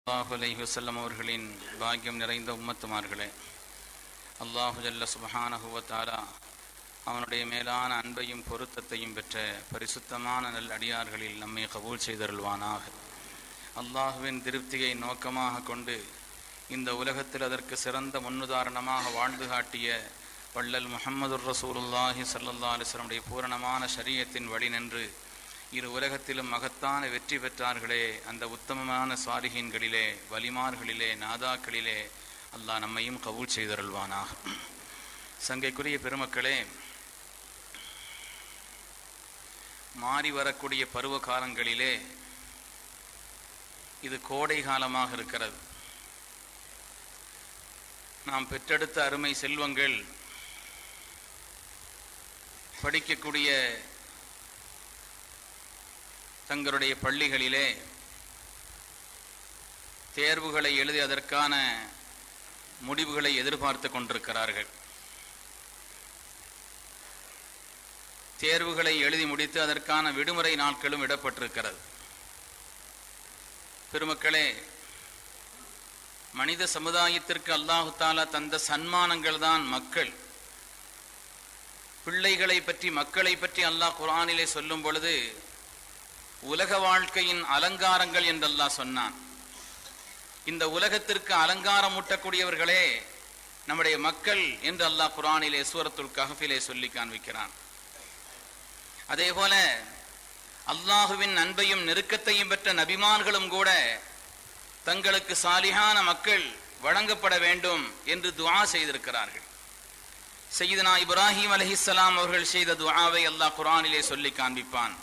ஸல்லல்லாஹு அலைஹி வஸல்லம் அவர்களின் பாக்கியம் நிறைந்த உம்மத்துமார்களே, அல்லாஹு ஜல்ல சுப்ஹானஹு வ தஆலா அவனுடைய மேலான அன்பையும் பொருத்தத்தையும் பெற்ற பரிசுத்தமான நல் அடியார்களில் நம்மை கபூல் செய்தருள்வானாக. அல்லாஹுவின் திருப்தியை நோக்கமாக கொண்டு இந்த உலகத்தில் அதற்கு சிறந்த முன்னுதாரணமாக வாழ்ந்து காட்டிய வள்ளல் முஹம்மதுர் ரசூலுல்லாஹி ஸல்லல்லாஹு அலைஹி வஸல்லம் பூரணமான ஷரியத்தின் வழி நின்று இரு உலகத்திலும் மகத்தான வெற்றி பெற்றார்களே, அந்த உத்தமமான சாலிஹீன்களிலே, வலிமார்களிலே, நாதாக்களிலே அல்லாஹ் நம்மையும் கபூல் செய்தருள்வானாக. சங்கைக்குரிய பெருமக்களே, மாறி வரக்கூடிய பருவ காலங்களிலே இது கோடை காலமாக இருக்கிறது. நாம் பெற்றெடுத்த அருமை செல்வங்கள் படிக்கக்கூடிய தங்களுடைய பள்ளிகளிலே தேர்வுகளை எழுதி அதற்கான முடிவுகளை எதிர்பார்த்து கொண்டிருக்கிறார்கள். தேர்வுகளை எழுதி முடித்து அதற்கான விடுமுறை நாட்களும் விடப்பட்டிருக்கிறது. பெருமக்களே, மனித சமுதாயத்திற்கு அல்லாஹு தஆலா தந்த சன்மானங்கள் தான் மக்கள். பிள்ளைகளை பற்றி, மக்களை பற்றி அல்லாஹ் குர்ஆனிலே சொல்லும் பொழுது உலக வாழ்க்கையின் அலங்காரங்கள் என்று அல்லாஹ் சொன்னான். இந்த உலகத்திற்கு அலங்காரம் ஊட்டக்கூடியவர்களே நம்முடைய மக்கள் என்று அல்லாஹ் குர்ஆனிலே சூரத்துல் கஹ்ஃபிலே சொல்லி காண்பிக்கிறான். அதேபோல அல்லாஹுவின் அன்பையும் நெருக்கத்தையும் பெற்ற நபிமான்களும் கூட தங்களுக்கு சாலிஹான மக்கள் வழங்கப்பட வேண்டும் என்று துஆ செய்திருக்கிறார்கள். சய்யிதுனா இப்ராஹிம் அலைஹிஸ்ஸலாம் அவர்கள் செய்த துஆவை அல்லாஹ் குர்ஆனிலே சொல்லி காண்பிப்பான்.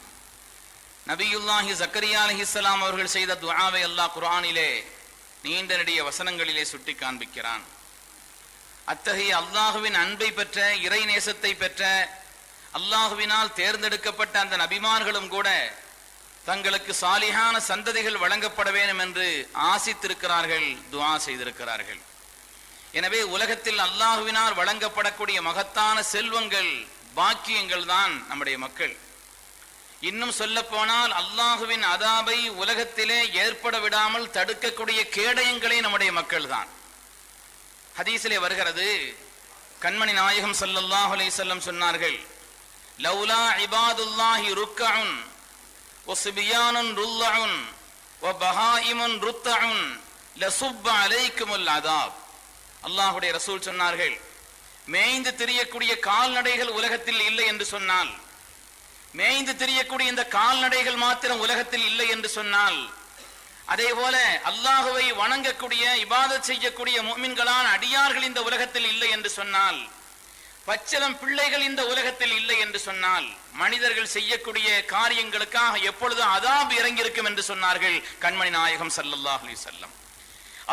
நபியுல்லாஹி ஜக்கரியா அலைஹிஸ்ஸலாம் அவர்கள் செய்த துஆவை அல்லாஹ் குர்ஆனிலே நீண்ட நெடிய வசனங்களிலே சுட்டி காண்பிக்கிறான். அத்தகைய அல்லாஹுவின் அன்பை பெற்ற, இறை நேசத்தை பெற்ற, அல்லாஹுவினால் தேர்ந்தெடுக்கப்பட்ட அந்த நபிமார்களும் கூட தங்களுக்கு சாலிஹான சந்ததிகள் வழங்கப்பட வேண்டும் என்று ஆசித்திருக்கிறார்கள், துஆ செய்திருக்கிறார்கள். எனவே உலகத்தில் அல்லாஹுவினால் வழங்கப்படக்கூடிய மகத்தான செல்வங்கள், பாக்கியங்கள் தான் நம்முடைய மக்கள். இன்னும் சொல்ல போனால் அல்லாஹுவின் அதாபை உலகத்திலே ஏற்பட விடாமல் தடுக்கக்கூடிய கேடயங்களே நம்முடைய மக்கள் தான். ஹதீஸிலே வருகிறது, கண்மணி நாயகம் ஸல்லல்லாஹு அலைஹி வஸல்லம் சொன்னார்கள், லௌலா இபாதுல்லாஹி ருக்கஉன் வஸ்பியானுன் ருல்லஉன் வபஹாயிமுன் ருத்தஉன் லசுப்ப அலைக்குமுல் அதாப். அல்லாஹ்வுடைய ரசூல் சொன்னார்கள், மேய்ந்து திரியக்கூடிய கால்நடைகள் உலகத்தில் இல்லை என்று சொன்னால், மேய்ந்து திரியக்கூடிய இந்த கால்நடைகள் மாத்திரம் உலகத்தில் இல்லை என்று சொன்னால், அதே போல அல்லாஹுவை வணங்கக்கூடிய, இபாதத் செய்யக்கூடிய முஃமின்களான அடியார்கள் இந்த உலகத்தில் இல்லை என்று சொன்னால், பச்சளம் பிள்ளைகள் இந்த உலகத்தில் இல்லை என்று சொன்னால், மனிதர்கள் செய்யக்கூடிய காரியங்களுக்காக எப்பொழுதும் அதாப் இறங்கியிருக்கும் என்று சொன்னார்கள் கண்மணி நாயகம் ஸல்லல்லாஹு அலைஹி வஸல்லம்.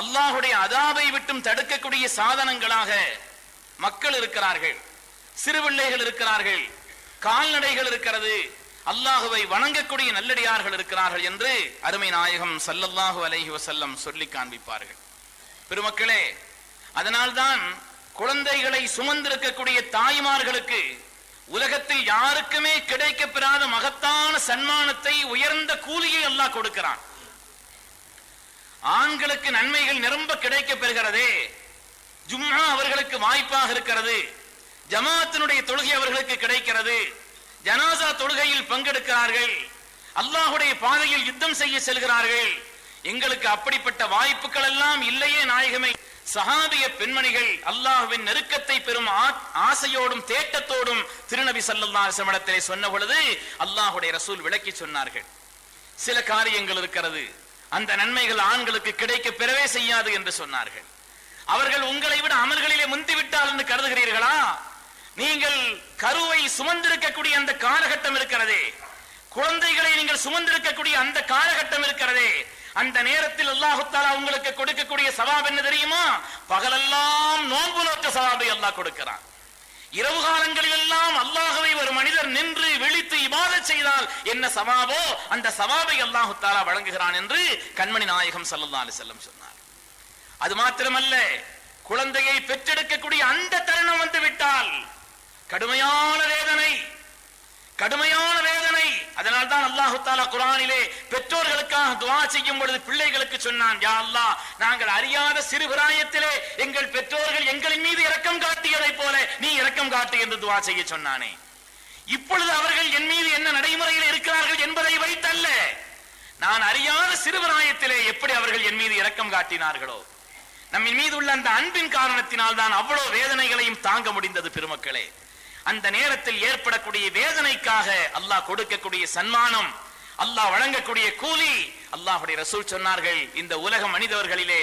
அல்லாஹுடைய அதாபை விட்டும் தடுக்கக்கூடிய சாதனங்களாக மக்கள் இருக்கிறார்கள், சிறுபிள்ளைகள் இருக்கிறார்கள், கால்நடைகள் இருக்கிறது, அல்லாஹுவை வணங்கக்கூடிய நல்லடியார்கள் இருக்கிறார்கள் என்று அருமை நாயகம் ஸல்லல்லாஹு அலைஹி வஸல்லம் சொல்லி காண்பிப்பார்கள். பெருமக்களே, அதனால்தான் குழந்தைகளை சுமந்திருக்கக்கூடிய தாய்மார்களுக்கு உலகத்தில் யாருக்குமே கிடைக்கப்பெறாத மகத்தான சன்மானத்தை, உயர்ந்த கூலியை அல்லாஹ் கொடுக்கிறான். ஆண்களுக்கு நன்மைகள் நிரம்ப கிடைக்க பெறுகிறதே, ஜும்ஆ அவர்களுக்கு வாய்ப்பாக இருக்கிறது, ஜமாஅத்தினுடைய தொழுகை அவர்களுக்கு கிடைக்கிறது, ஜனாசா தொழுகையில் பங்கெடுக்கிறார்கள், அல்லாஹுடைய பாதையில் யுத்தம் செய்ய செல்கிறார்கள். எங்களுக்கு அப்படிப்பட்ட வாய்ப்புகள் எல்லாம் இல்லையே நாயகமே. சஹாபிய பெண்மணிகள் அல்லாஹ்வின் நெருக்கத்தை பெறும் ஆசையோடும் தேட்டத்தோடும் திருநபி ஸல்லல்லாஹு அலைஹி வஸல்லம் சொன்ன பொழுது அல்லாஹுடைய ரசூல் விளக்கி சொன்னார்கள், சில காரியங்கள் இருக்கிறது, அந்த நன்மைகள் ஆண்களுக்கு கிடைக்க பெறவே செய்யாது என்று சொன்னார்கள். அவர்கள் உங்களை விட அமல்களிலே முந்திவிட்டால் என்று கருதுகிறீர்களா? நீங்கள் கருவை சுமந்திருக்கக்கூடிய அந்த காலகட்டம் இருக்கிறதே, குழந்தைகளை நீங்கள் சுமந்திருக்கக்கூடிய அந்த காலகட்டம் இருக்கிறதே, அந்த நேரத்தில் அல்லாஹ் தஆலா உங்களுக்கு கொடுக்கக்கூடிய சவாப் என்ன தெரியுமா? பகலெல்லாம் நோன்பு நோற்ற சவாபை அல்லாஹ் கொடுக்கிறான். இரவு காலங்களில் எல்லாம் அல்லாஹ்வை ஒரு மனிதர் நின்று விழித்து இபாதத் செய்தால் என்ன சவாபோ அந்த சவாபை அல்லாஹ் தஆலா வழங்குகிறான் என்று கண்மணி நாயகம் ஸல்லல்லாஹு அலைஹி வஸல்லம் சொன்னார். அது மாத்திரமல்ல, குழந்தையை பெற்றெடுக்கக்கூடிய அந்த தருணம் வந்து விட்டால் கடுமையான வேதனை, கடுமையான வேதனை. அதனால் தான் அல்லாஹ் தஆலா குர்ஆனிலே பெற்றோர்களுக்காக துஆ செய்யும் பொழுது பிள்ளைகளுக்கு சொன்னான், யா அல்லாஹ், நாங்கள் அறியாத சிறு பிராயத்திலே எங்கள் பெற்றோர்கள் எங்களின் மீது இரக்கம் காட்டியதை போல நீ இரக்கம் காட்டு என்று துஆ செய்ய சொன்னானே. இப்பொழுது அவர்கள் என் மீது என்ன நடைமுறையில் இருக்கிறார்கள் என்பதை வைத்தல்ல, நான் அறியாத சிறுபிராயத்திலே எப்படி அவர்கள் என் மீது இரக்கம் காட்டினார்களோ, நம்மின் மீது உள்ள அந்த அன்பின் காரணத்தினால் தான் அவ்வளவு வேதனைகளையும் தாங்க முடிந்தது. பெருமக்களே, அந்த நேரத்தில் ஏற்படக்கூடிய வேதனைக்காக அல்லாஹ் கொடுக்கக்கூடிய சன்மானம், அல்லாஹ் வழங்கக்கூடிய கூலி, அல்லாஹ்வுடைய ரசூல் சொன்னார்கள், இந்த உலக மனிதர்களிலே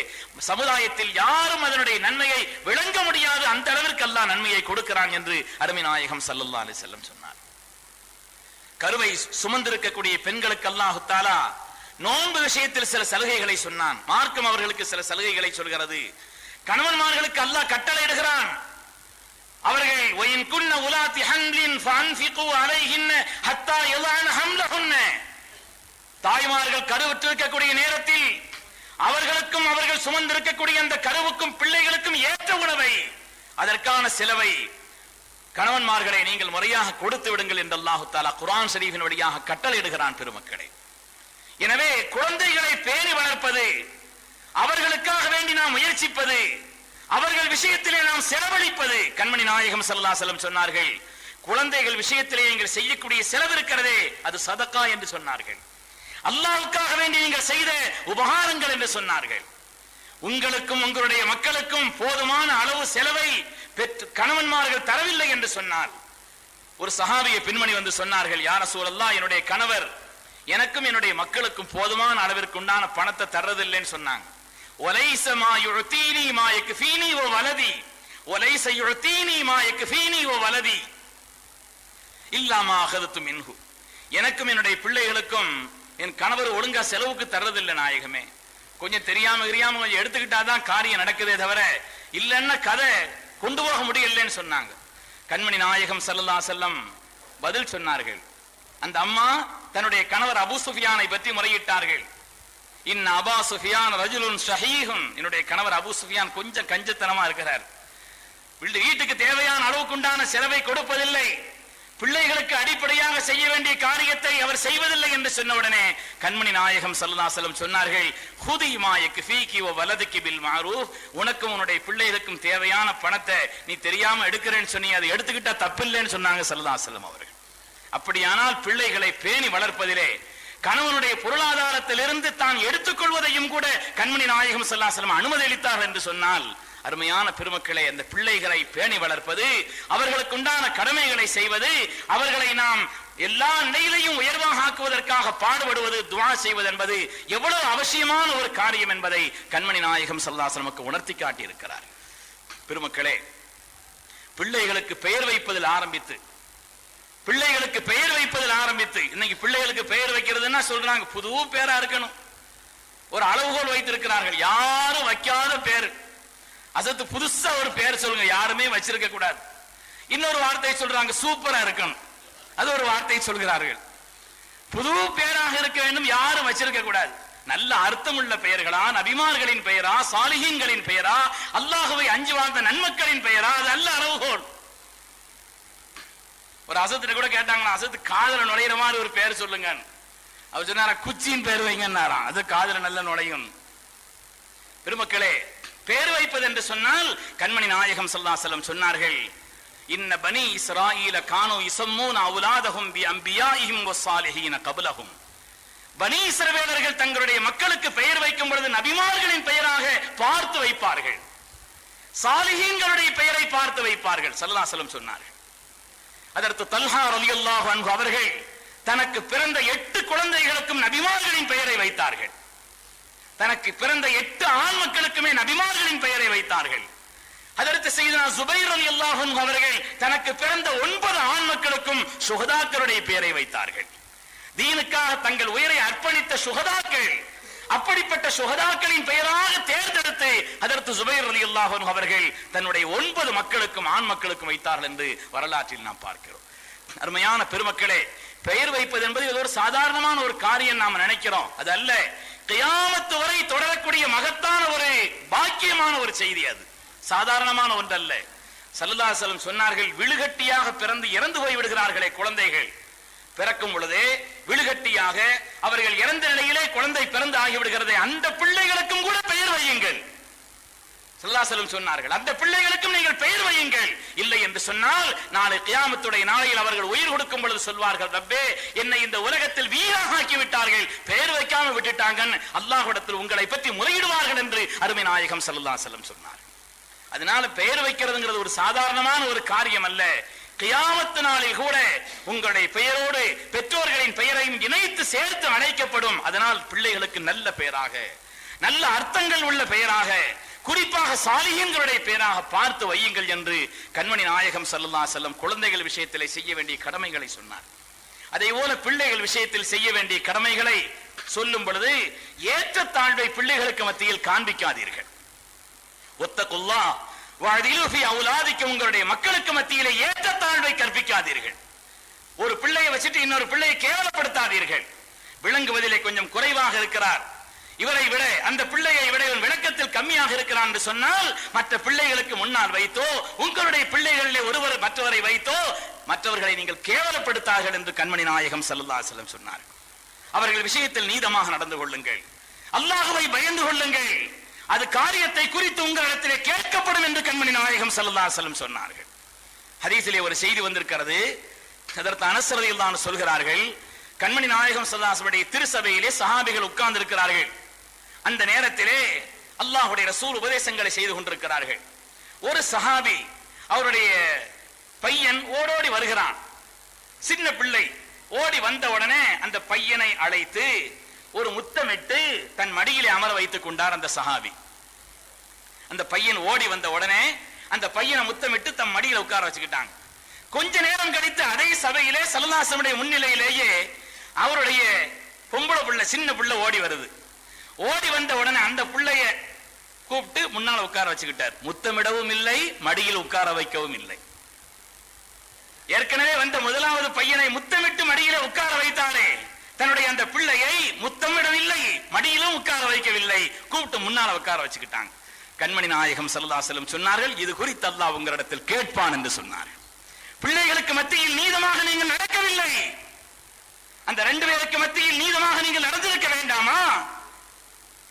சமுதாயத்தில் யாரும் அதனுடைய நன்மையை விளங்க முடியாது, அந்த அளவிற்கு அல்லாஹ் நன்மையை கொடுக்கிறான் என்று அருமை நாயகம் ஸல்லல்லாஹு அலைஹி வஸல்லம் சொன்னார். கருவை சுமந்திருக்கக்கூடிய பெண்களுக்கு அல்லாஹ் தஆலா நோன்பு விஷயத்தில் சில சலுகைகளை சொன்னான். மார்க்கம் அவர்களுக்கு சில சலுகைகளை சொல்கிறது. கணவன்மார்களுக்கு அல்லாஹ் கட்டளையிடுகிறான், அவர்கள் வயின் குன்ன உலாத்தி ஹம்லின் ஃபஅன்ஃபிகு அலைஹின்ன ஹத்தா யலஅன ஹம்லஹுன்ன, தாய்மார்கள் கருவுற்றிருக்கக்கூடிய நேரத்தில் அவர்களுக்கும் அவர்கள் சுமந்திருக்கக்கூடிய அந்த கருவுக்கும் பிள்ளைகளுக்கும் ஏற்ற உணவை, அதற்கான செலவை கணவன்மார்களை நீங்கள் முறையாக கொடுத்து விடுங்கள் என்று அல்லாஹ் தஆலா குர்ஆன் ஷரீஃபின் வழியாக கட்டளையிடுகிறான். பெருமக்களே, எனவே குழந்தைகளை பேணி வளர்ப்பது, அவர்களுக்காக வேண்டி நாம் முயற்சிப்பது, அவர்கள் விஷயத்திலே நாம் செலவழிப்பது, கண்மணி நாயகம் ஸல்லல்லாஹு அலைஹி வஸல்லம் சொன்னார்கள், குழந்தைகள் விஷயத்திலே நீங்கள் செய்யக்கூடிய செலவு இருக்கிறதே அது சதகா என்று சொன்னார்கள். அல்லாஹ்வுக்காக வேண்டி நீங்கள் செய்த உபகாரங்கள் என்று சொன்னார்கள். உங்களுக்கும் உங்களுடைய மக்களுக்கும் போதுமான அளவு செலவை கணவன்மார்கள் தரவில்லை என்று சொன்னால், ஒரு சஹாபிய பெண்மணி வந்து சொன்னார்கள், யா ரசூலல்லாஹ், என்னுடைய கணவர் எனக்கும் என்னுடைய மக்களுக்கும் போதுமான அளவிற்கு உண்டான பணத்தை தர்றதில்லைன்னு சொன்னாங்க. ஒலைஸ மா யுஅதீனி மா யக்ஃபீனி வ வலதி, ஒலைஸ யுஅதீனி மா யக்ஃபீனி வ வலதி இல்லா மா அகதுது மின்ஹு, எனக்கும் என்னுடைய பிள்ளைகளுக்கும் என் கணவர் ஒழுங்கா செலவுக்கு தர்றதில்லை நாயகமே, கொஞ்சம் தெரியாம கொஞ்சம் எடுத்துக்கிட்டாதான் காரியம் நடக்குதே தவிர இல்லைன்னா கதை கொண்டு போக முடியலன்னு சொன்னாங்க. கண்மணி நாயகம் ஸல்லல்லாஹு அலைஹி வஸல்லம் பதில் சொன்னார்கள். அந்த அம்மா தன்னுடைய கணவர் அபூ சுஃபியானை பற்றி முறையிட்டார்கள். இன்ன அபா சுஃபியான் ரஜுலுன் ஷஹீஹுன், என்னுடைய கணவர் அபூ சுஃபியான் கொஞ்சம் கஞ்சத்தனமா இருக்கிறார், வீட்டுக்கு தேவையான அளவுக்கு உண்டான செலவை கொடுப்பதில்லை, பிள்ளைகளுக்கு அடிப்படையாக செய்ய வேண்டிய காரியத்தை அவர் செய்வதில்லை என்று சொன்ன உடனே கண்மணி நாயகம் ஸல்லல்லாஹு அலைஹி வஸல்லம் சொன்னார்கள், ஹுதி மா யக்ஃபீகி வ வலதுகி பில் மஅரூஃப், உனக்கும் உன்னுடைய பிள்ளைகளுக்கும் தேவையான பணத்தை நீ தெரியாம எடுக்கிறேன்னு சொன்னி அதை எடுத்துக்கிட்டா தப்பில்லைன்னு சொன்னாங்க ஸல்லல்லாஹு அலைஹி வஸல்லம் அவர்கள். அப்படியானால் பிள்ளைகளை பேணி வளர்ப்பதிலே கணவனுடைய பொருளாதாரத்திலிருந்து தான் எடுத்துக்கொள்வதையும் கூட கண்மணி நாயகம் ஸல்லல்லாஹு அலைஹி வஸல்லம் அனுமதி அளித்தார் என்று சொன்னால், அருமையான பெருமக்களை, அந்த பிள்ளைகளை பேணி வளர்ப்பது, அவர்களுக்கு உண்டான கடமைகளை செய்வது, அவர்களை நாம் எல்லா நிலையிலையும் உயர்வாக ஆக்குவதற்காக பாடுபடுவது, துஆ செய்வது என்பது எவ்வளவு அவசியமான ஒரு காரியம் என்பதை கண்மணி நாயகம் ஸல்லல்லாஹு அலைஹி வஸல்லம் உணர்த்தி காட்டியிருக்கிறார். பெருமக்களே, பிள்ளைகளுக்கு பெயர் வைப்பதில் ஆரம்பித்து இன்னைக்கு பிள்ளைகளுக்கு பெயர் வைக்கிறதுன்னா சொல்றாங்க புது பேரா இருக்கணும், ஒரு அளவுகோல் வைத்திருக்கிறார்கள், யாரும் வைக்காத பேர், அதற்கு புதுசா ஒரு பேர் சொல்லுங்க, யாருமே வச்சிருக்க கூடாது. இன்னொரு வார்த்தை சொல்றாங்க சூப்பரா இருக்கணும், அது ஒரு வார்த்தை சொல்கிறார்கள். புது பேராக இருக்க வேண்டும், யாரும் வச்சிருக்க கூடாது. நல்ல அர்த்தமுள்ள பெயர்களா, நபிமார்களின் பெயரா, சாலிஹீன்களின் பெயரா, அல்லாஹ்வை அஞ்சி வாழ்ந்த நன்மக்களின் பெயரா, அது அல்ல அளவுகோல். ஒரு அசத்துல கூட கேட்டாங்களா, அசத்து காதல நுழையிற மாதிரி ஒரு பேர் சொல்லுங்க, அவர் சொன்னாரா குச்சியின் பேர் வைங்கன்னாராம், அது காதல நல்ல நுழையும். பெருமக்களே, பேர் வைப்பது என்று சொன்னால் கண்மணி நாயகம் ஸல்லல்லாஹு அலைஹி வஸல்லம் சொன்னார்கள், இன்ன பனி இஸ்ராயீல கானூ யஸம்மூன அவுலாதஹும் பி அன்பியாஇஹிம் வஸ்ஸாலிஹீன கப்லஹும், பனி இஸ்ரவேலர்கள் தங்களுடைய மக்களுக்கு பெயர் வைக்கும் பொழுது நபிமார்களின் பெயராக பார்த்து வைப்பார்கள், சாலிஹீன்களுடைய பெயரை பார்த்து வைப்பார்கள் ஸல்லல்லாஹு அலைஹி வஸல்லம் சொன்னார்கள். அதற்கு தல்ஹா ரலியல்லாஹு அன்ஹு அவர்கள் தனக்கு பிறந்த 8 குழந்தைகளுக்கும் நபிமார்களின் பெயரை வைத்தார்கள். தனக்கு பிறந்த 8 ஆண் மக்களுக்குமே நபிமார்களின் பெயரை வைத்தார்கள். அதற்கு செய்தனா ஜுபைர் ரலியல்லாஹு அன்ஹு அவர்கள் தனக்கு பிறந்த 9 ஆண் மக்களுக்கும் சுஹதாக்களுடைய பெயரை வைத்தார்கள். தீனுக்காக தங்கள் உயிரை அர்ப்பணித்த சுஹதாக்கள், அப்படிப்பட்ட சுஹதாக்களின் பெயராக தேர்ந்தெடுத்து அதற்கு ஜுபைர் ரலியல்லாஹு அன்ஹு அவர்கள் தன்னுடைய 9 மக்களுக்கும் ஆண் மக்களுக்கும் வைத்தார்கள் என்று வரலாற்றில் நாம் பார்க்கிறோம். அருமையான பெருமக்களே, பெயர் வைப்பது என்பது இது ஒரு சாதாரணமான ஒரு காரியம் நாம் நினைக்கிறோம், அது அல்ல. கியாமத்து வரை தொடரக்கூடிய மகத்தான ஒரு பாக்கியமான ஒரு செய்தி, அது சாதாரணமான ஒன்றல்ல. ஸல்லல்லாஹு அலைஹி வஸல்லம் சொன்னார்கள், விழுகட்டியாக பிறந்து இறந்து போய் விடுகிறார்களே குழந்தைகள், பிறக்கும் பொழுதே விழுகட்டியாக அவர்கள் இறந்த நிலையிலே குழந்தை பிறந்து ஆகிவிடுகிறது. அந்த பிள்ளைகளுக்கும் கூட பெயர் வையுங்கள். ஸல்லல்லாஹு அலைஹி வஸல்லம் சொன்னார்கள், அந்த பிள்ளைகளுக்கும் நீங்கள் பெயர் வையுங்கள். இல்லை என்று சொன்னால் நாளை கியாமத்துடைய நாளையில் அவர்கள் உயிர் கொடுக்கும் பொழுது சொல்வார்கள், ரப்பே என்னை இந்த உலகத்தில் வீணாக ஆக்கி விட்டார்கள், பெயர் வைக்காமல் விட்டுட்டாங்க, அல்லாஹ்விடத்தில் உங்களை பற்றி முறையிடுவார்கள் என்று அருமை நாயகம் ஸல்லல்லாஹு அலைஹி வஸல்லம் சொன்னார். அதனால பெயர் வைக்கிறதுங்கிறது ஒரு சாதாரணமான ஒரு காரியம் அல்ல. கியாமத்து நாளில் கூட உங்களுடைய பெயரோடு பெற்றோர்களின் பெயரையும் இணைத்து சேர்த்து அழைக்கப்படும். அதனால் பிள்ளைகளுக்கு நல்ல பெயராக, நல்ல அர்த்தங்கள் உள்ள பெயராக, குறிப்பாக சாலிஹீன்களுடைய பெயராக பார்த்து வையுங்கள் என்று கண்மணி நாயகம் ஸல்லல்லாஹு அலைஹி வஸல்லம் குழந்தைகள் விஷயத்திலே செய்ய வேண்டிய கடமைகளை சொன்னார். அதே போல பிள்ளைகள் விஷயத்தில் செய்ய வேண்டிய கடமைகளை சொல்லும் பொழுது ஏற்றத்தாழ்வை பிள்ளைகளுக்கு மத்தியில் காண்பிக்காதீர்கள். வத்தகுல்லாஹ் வஅதிலு ஃபீ அவுலாதிக்கும், உங்களுடைய மக்களுக்கு மத்தியிலே ஏற்றத்தாழ்வை கற்பிக்காதீர்கள். ஒரு பிள்ளையை வச்சுட்டு இன்னொரு பிள்ளையை கேவலப்படுத்தாதீர்கள். விளங்குவதிலே கொஞ்சம் குறைவாக இருக்கிறார், இவரை விட அந்த பிள்ளையை விட இவன் விளக்கத்தில் கம்மியாக இருக்கிறான் என்று சொன்னால் மற்ற பிள்ளைகளுக்கு முன்னால் வைத்தோ உங்களுடைய பிள்ளைகளிலே ஒருவர் மற்றவரை வைத்தோ மற்றவர்களை நீங்கள் கேவலப்படுத்தார்கள் என்று கண்மணி நாயகம் ஸல்லல்லாஹு அலைஹி வஸல்லம் சொன்னார். அவர்கள் விஷயத்தில் நீதமாக நடந்து கொள்ளுங்கள், அல்லாஹ்வை பயந்து கொள்ளுங்கள், அது காரியத்தை குறித்து உங்களிடத்திலே கேட்கப்படும் என்று கண்மணி நாயகம் ஸல்லல்லாஹு அலைஹி வஸல்லம் சொன்னார்கள். ஹதீஸிலே ஒரு செய்தி வந்திருக்கிறது. ஹஜ்ரத் அனஸ் ரலியல்லாஹு அன்ஹு சொல்கிறார்கள், கண்மணி நாயகம் ஸல்லல்லாஹு அலைஹி வஸல்லம் திருசபையிலே சஹாபிகள் உட்கார்ந்து இருக்கிறார்கள். அந்த நேரத்திலே அல்லாஹ்வுடைய ரசூல் உபதேசங்களை செய்து கொண்டிருக்கிறார்கள். ஒரு சஹாபி அவருடைய பையன் ஓடோடி வருகிறான். சின்ன பிள்ளை ஓடி வந்த உடனே அந்த பையனை அழைத்து ஒரு முத்தமிட்டு தன் மடியிலே அமர வைத்துக் கொண்டார் அந்த சஹாபி. அந்த பையன் ஓடி வந்த உடனே அந்த பையனை முத்தமிட்டு தன் மடியில உட்கார வச்சுக்கிட்டாங்க. கொஞ்ச நேரம் கழித்து அதே சபையிலே ஸல்லல்லாஹு அலைஹி வஸல்லம் முன்னிலையிலேயே அவருடைய பொம்பளை பிள்ளை சின்ன பிள்ளை ஓடி வருது. ஓடி வந்த உடனே அந்த பிள்ளைய கூப்பிட்டு முன்னால உட்கார வச்சுக்கிட்டார். முத்தமிடவும் இல்லை, மடியில் உட்கார வைக்கவும் இல்லை. ஏற்கனவே வந்த முதலாவது பையனை முத்தமிட்டு மடியில உட்கார வைத்தாலே தன்னுடைய அந்த பிள்ளையை முத்தமிடவில்லை, மடியிலும் உட்கார வைக்கவில்லை, கூப்பிட்டு முன்னால உட்கார வச்சுக்கிட்டாங்க. கண்மணி நாயகம் ஸல்லல்லாஹு அலைஹி வஸல்லம் சொன்னார்கள், இது குறித்து அல்லாஹ் உங்களிடத்தில் கேட்பான் என்று சொன்னார்கள். பிள்ளைகளுக்கு மத்தியில் நீதமாக நீங்கள் நடக்கவில்லை, அந்த ரெண்டு பேருக்கு மத்தியில் நீதமாக நீங்கள் நடந்திருக்க வேண்டாமா?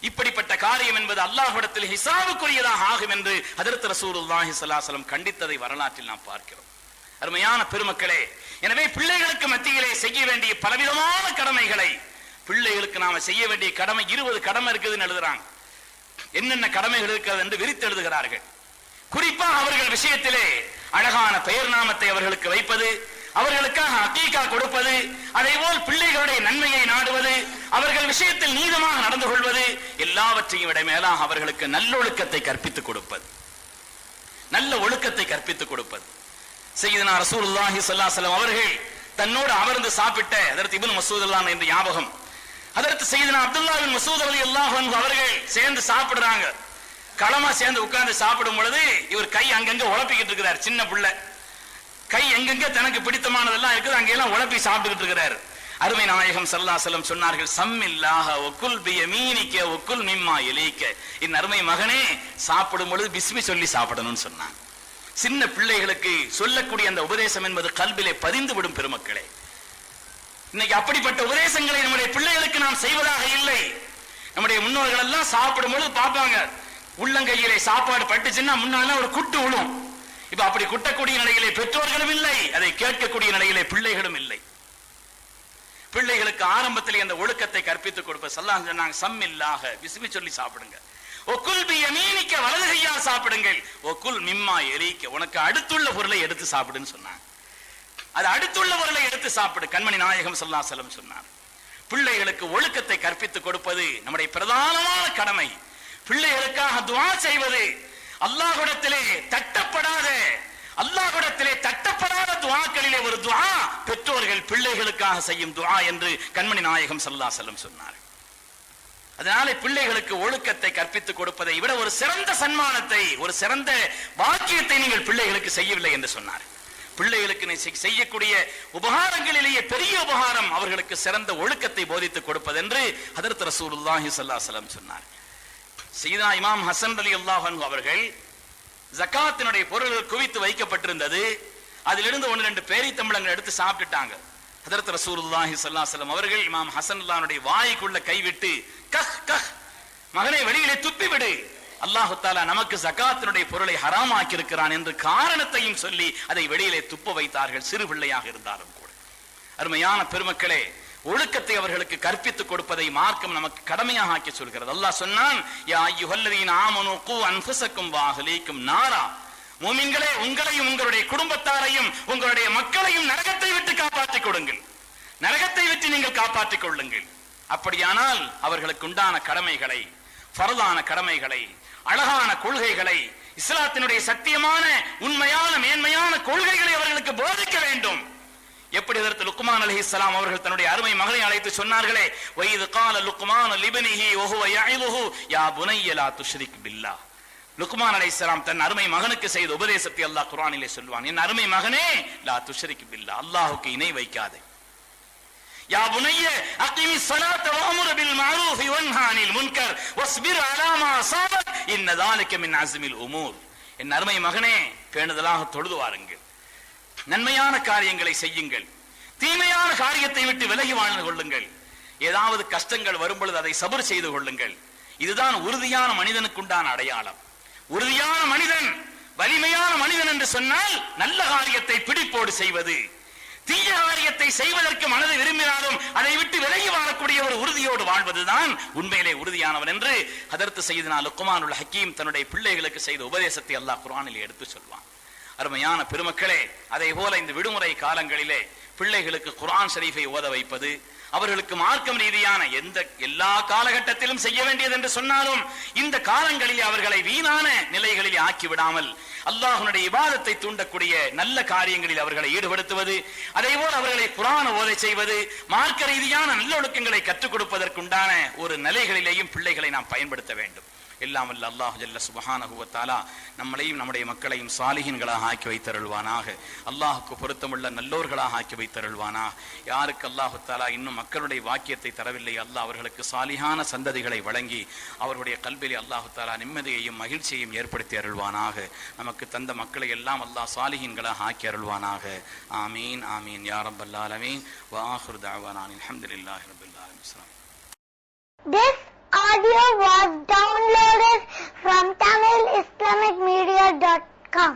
இப்படிப்பட்ட காரியம் என்பது அல்லாஹ்விடத்தில் ஹிசாபுக்குரியதாக ஆகும் என்று ஹஜ்ரத் ரசூலுல்லாஹி ஸல்லல்லாஹு அலைஹி வஸல்லம் கண்டித்ததை வரலாற்றில் நாம் பார்க்கிறோம். அருமையான பெருமக்களே, எனவே பிள்ளைகளுக்கு மத்தியிலே செய்ய வேண்டிய பலவிதமான கடமைகளை, பிள்ளைகளுக்கு நாம செய்ய வேண்டிய கடமை 20 கடமை இருக்குதுன்னு எழுதுறாங்க. என்னென்ன கடமைகள் இருக்கிறது என்று விரித்து எழுதுகிறார்கள். குறிப்பாக அவர்கள் விஷயத்திலே அழகான பெயர் நாமத்தை அவர்களுக்கு வைப்பது, அவர்களுக்காக அகீகா கொடுப்பது, அதேபோல் பிள்ளைகளுடைய நன்மையை நாடுவது, அவர்கள் விஷயத்தில் நீதமாக நடந்து கொள்வது, எல்லாவற்றையும் விட மேலாக அவர்களுக்கு நல்லொழுக்கத்தை கற்பித்துக் கொடுப்பது, நல்ல ஒழுக்கத்தை கற்பித்துக் கொடுப்பது. சய்யிதுனா ரசூலுல்லாஹி ஸல்லல்லாஹு அலைஹி வஸல்லம் அவர்கள் தன்னோடு அமர்ந்து சாப்பிட்ட ஹஜ்ரத் இப்னு மஸ்ஊத் ரலியல்லாஹு என்ற ஞாபகம். ஹஜ்ரத் சய்யிதுனா அப்துல்லாஹ் பின் மஸ்ஊத் ரலியல்லாஹு அன்ஹு அவர்கள் சேர்ந்து சாப்பிடுறாங்க. களமா சேர்ந்து உட்கார்ந்து சாப்பிடும் பொழுது இவர் கை அங்கங்க உழப்பிக்கிட்டு இருக்கிறார். சின்ன பிள்ளை கை எங்கெங்க தனக்கு பிடித்தமானதெல்லாம் இருக்குது அங்கெல்லாம் உழப்பி சாப்பிட்டுக்கிட்டு இருக்கிறார். அருமை நாயகம் ஸல்லல்லாஹு அலைஹி வஸல்லம் சொன்னார்கள், சம்மில்லாஹ வகுல் பியமீனிக வகுல் மிம்மா யலீக. இந்த அருமை மகனே, சாப்பிடும் பொழுது பிஸ்மி சொல்லி சாப்பிடணும்னு சொன்னாங்க. சின்ன பிள்ளைகளுக்கு சொல்லக்கூடிய அந்த உபதேசம் என்பது கல்விலே பதிந்து விடும். பெருமக்களே, இன்னைக்கு அப்படிப்பட்ட உபதேசங்களை நம்முடைய பிள்ளைகளுக்கு நாம் செய்வதாக இல்லை. நம்முடைய முன்னோர்கள் எல்லாம் சாப்பிடும் பொழுது பார்ப்பாங்க, உள்ளங்கையிலே சாப்பாடு பட்டுச்சுன்னா முன்னால ஒரு குட்டு விழும். இப்ப அப்படி குட்டக்கூடிய நிலையிலே பெற்றோர்களும் இல்லை, அதை கேட்கக்கூடிய நிலையிலே பிள்ளைகளும் இல்லை. பிள்ளைகளுக்கு ஆரம்பத்திலே அந்த ஒழுக்கத்தை கற்பித்துக் கொடுப்ப ஸல்லல்லாஹு சொன்னாங்க, சம்மில்லாஹ பிஸ்மி சொல்லி சாப்பிடுங்க, ஒக்குல் பியமீனிக வலது கையால் சாப்பிடுங்கள், ஒக்குல் மிம்மா யலீக உனக்கு அடுத்துள்ள பொருளை எடுத்து சாப்பிடுன்னு சொன்னாங்க. அது அடுத்துள்ள பொருளை எடுத்து சாப்பிடு. கண்மணி நாயகம் ஸல்லல்லாஹு அலைஹி வஸல்லம் சொன்னார். பிள்ளைகளுக்கு ஒழுக்கத்தை கற்பித்துக் கொடுப்பது நம்முடைய பிரதானமான கடமை. பிள்ளைகளுக்காக துஆ செய்வது, அல்லாஹ்விடத்திலே தட்டப்படாத துஆக்களிலே ஒரு துஆ பெற்றோர்கள் பிள்ளைகளுக்காக செய்யும் துஆ என்று கண்மணி நாயகம் ஸல்லல்லாஹு அலைஹி வஸல்லம் சொன்னார். அதனால பிள்ளைகளுக்கு ஒழுக்கத்தை கற்பித்துக் கொடுப்பதை விட ஒரு சிறந்த சன்மானத்தை, ஒரு சிறந்த பாக்கியத்தை நீங்கள் பிள்ளைகளுக்கு செய்யவில்லை என்று சொன்னார். பிள்ளைகளுக்கு செய்யக்கூடிய உபகாரங்களிலேயே பெரிய உபகாரம் அவர்களுக்கு சிறந்த ஒழுக்கத்தை போதித்துக் கொடுப்பது என்று ஹஜ்ரத் ரசூலுல்லாஹி ஸல்லல்லாஹு அலைஹி வஸல்லம் சொன்னார். சய்யிதனா இமாம் ஹசன் ரலியல்லாஹு அன்ஹு அவர்கள் ஜகாத்தினுடைய பொருள்கள் குவித்து வைக்கப்பட்டிருந்தது. அதிலிருந்து 1-2 பேரித்தம்பளங்கள் எடுத்து சாப்பிட்டுட்டாங்க. ஹதரத் ரசூலுல்லாஹி ஸல்லல்லாஹு அலைஹி வஸல்லம் அவர்கள் இமாம் ஹஸனுல்லாஹ்வுடைய வாய்க்குள்ள கைவிட்டு கஹ் கஹ் மகனை வெளியிலே துப்பி விடு, அல்லாஹு தஆலா நமக்கு ஜகாத்தினுடைய பொருளை ஹராமாக்கி இருக்கிறான் என்று காரணத்தையும் சொல்லி அதை வெளியிலே துப்ப வைத்தார்கள், சிறு பிள்ளையாக இருந்தாலும் கூட. அருமையான பெருமக்களே, ஒழுக்கத்தை அவர்களுக்கு கற்பித்துக் கொடுப்பதை மார்க்கம் நமக்கு கடமையாக ஆக்கி சொல்கிறது. அல்லாஹ் சொன்னான், யா அய்யுஹல்லதீன ஆமனூ கூ அன்ஃபுஸக்கும் வ அஹ்லீக்கும் நாரா, மூமின்களே உங்களையும் உங்களுடைய குடும்பத்தாரையும் உங்களுடைய மக்களையும் நரகத்தை விட்டு காப்பாற்றிக் கொடுங்கள், நரகத்தை விட்டு நீங்கள் காப்பாற்றிக் கொள்ளுங்கள். அப்படியானால் அவர்களுக்கு உண்டான கடமைகளை, ஃபர்தான கடமைகளை, அழகான கொள்கைகளை, இஸ்லாத்தினுடைய சத்தியமான உண்மையான மேன்மையான கொள்கைகளை அவர்களுக்கு போதிக்க வேண்டும். எப்படி ஹஜ்ரத் லுக்மான் அலைஹிஸ்ஸலாம் அவர்கள் தன்னுடைய அருமை மகனை அழைத்து சொன்னார்களே, வயது கால லுக்மான் லிப்னிஹி வ ஹுவ யஇதுஹு யா புனைய லா துஷ்ரிக் பில்லாஹ். லுக்மான் அலைஹிஸ்ஸலாம் தன் அருமை மகனுக்கு செய்த உபதேசத்தை அல்லாஹ் குர்ஆனிலே சொல்வான், என் அருமை மகனே லா துஷ்ரிக் பில்லாஹ், அல்லாஹ்வுக்கு இணை வைக்காதே. யா புனைய அகிமிஸ் ஸலாத்த வ அம்ரு பில் மஅரூஃப் வன்ஹா அனில் முன்கர் வஸ்பிர் அலா மா அஸாபக் இன்ன ذلك மின் அஸ்மில் உமூர். என் அருமை மகனே, பேணுதலாக தொழுது வாருங்கள், நன்மையான காரியங்களை செய்யுங்கள், தீமையான காரியத்தை விட்டு விலகி வாழ்ந்து கொள்ளுங்கள், ஏதாவது கஷ்டங்கள் வரும் பொழுது அதை சபர் செய்து கொள்ளுங்கள். இதுதான் உறுதியான மனிதனுக்குண்டான அடையாளம். உறுதியான மனிதன், வலிமையான மனிதன் என்று சொன்னால் நல்ல காரியத்தை பிடிப்போடு செய்வது, தீய காரியத்தை செய்வதற்கு மனது விரும்பினாலும் அதை விட்டு விலகி வாழக்கூடிய ஒரு உறுதியோடு வாழ்வதுதான் உண்மையிலே உறுதியானவன் என்று ஹதரத் சய்யிதுனா லுக்மானுல் ஹக்கீம் தன்னுடைய பிள்ளைகளுக்கு செய்த உபதேசத்தை அல்லாஹ் குர்ஆனிலே எடுத்து சொல்வான். அருமையான பெருமக்களே, அதே போல இந்த விடுமுறை காலங்களிலே பிள்ளைகளுக்கு குர்ஆன் ஷரீஃபை ஓத வைப்பது, அவர்களுக்கு மார்க்கம் ரீதியான எல்லா காலகட்டத்திலும் செய்ய வேண்டியது என்று சொன்னாலும் இந்த காலங்களிலே அவர்களை வீணான நிலைகளில் ஆக்கிவிடாமல் அல்லாஹ்வுடைய இபாதத்தை தூண்டக்கூடிய நல்ல காரியங்களில் அவர்களை ஈடுபடுத்துவது, அதே போல அவர்களை குர்ஆன் ஓத செய்வது, மார்க்க ரீதியான நல்லொழுக்கங்களை கற்றுக் கொடுப்பதற்குண்டான ஒரு நிலைகளிலேயும் பிள்ளைகளை நாம் பயன்படுத்த வேண்டும். எல்லாம் வல்ல அல்லாஹ் ஜல்ல சுப்ஹானஹு வ தஆலா நம்மளையும் நம்முடைய மக்களையும் சாலிஹீன்களாக ஆக்கி வைத்தருள்வானாக. அல்லாஹ்வுக்கு பொருத்தமுள்ள நல்லோர்களாக ஆக்கி வைத்தருள்வானாக. யாருக்கு அல்லாஹு தஆலா இன்னும் மக்களுடைய வாக்கியத்தை தரவில்லை, அல்லாஹ் அவர்களுக்கு சாலிஹான சந்ததிகளை வழங்கி அவருடைய கல்விலே அல்லாஹு தஆலா நிம்மதியையும் மகிழ்ச்சியையும் ஏற்படுத்தி அருள்வானாக. நமக்கு தந்த மக்களை எல்லாம் அல்லாஹ் சாலிஹீன்களாக ஆக்கி அருள்வானாக. ஆமீன் ஆமீன் யா ரப்பல் ஆலமீன். வ ஆகிரு தஅவானா அல்ஹம்துலில்லாஹி ரப்பில் ஆலமீன். This audio was downloaded from TamilIslamicMedia.com.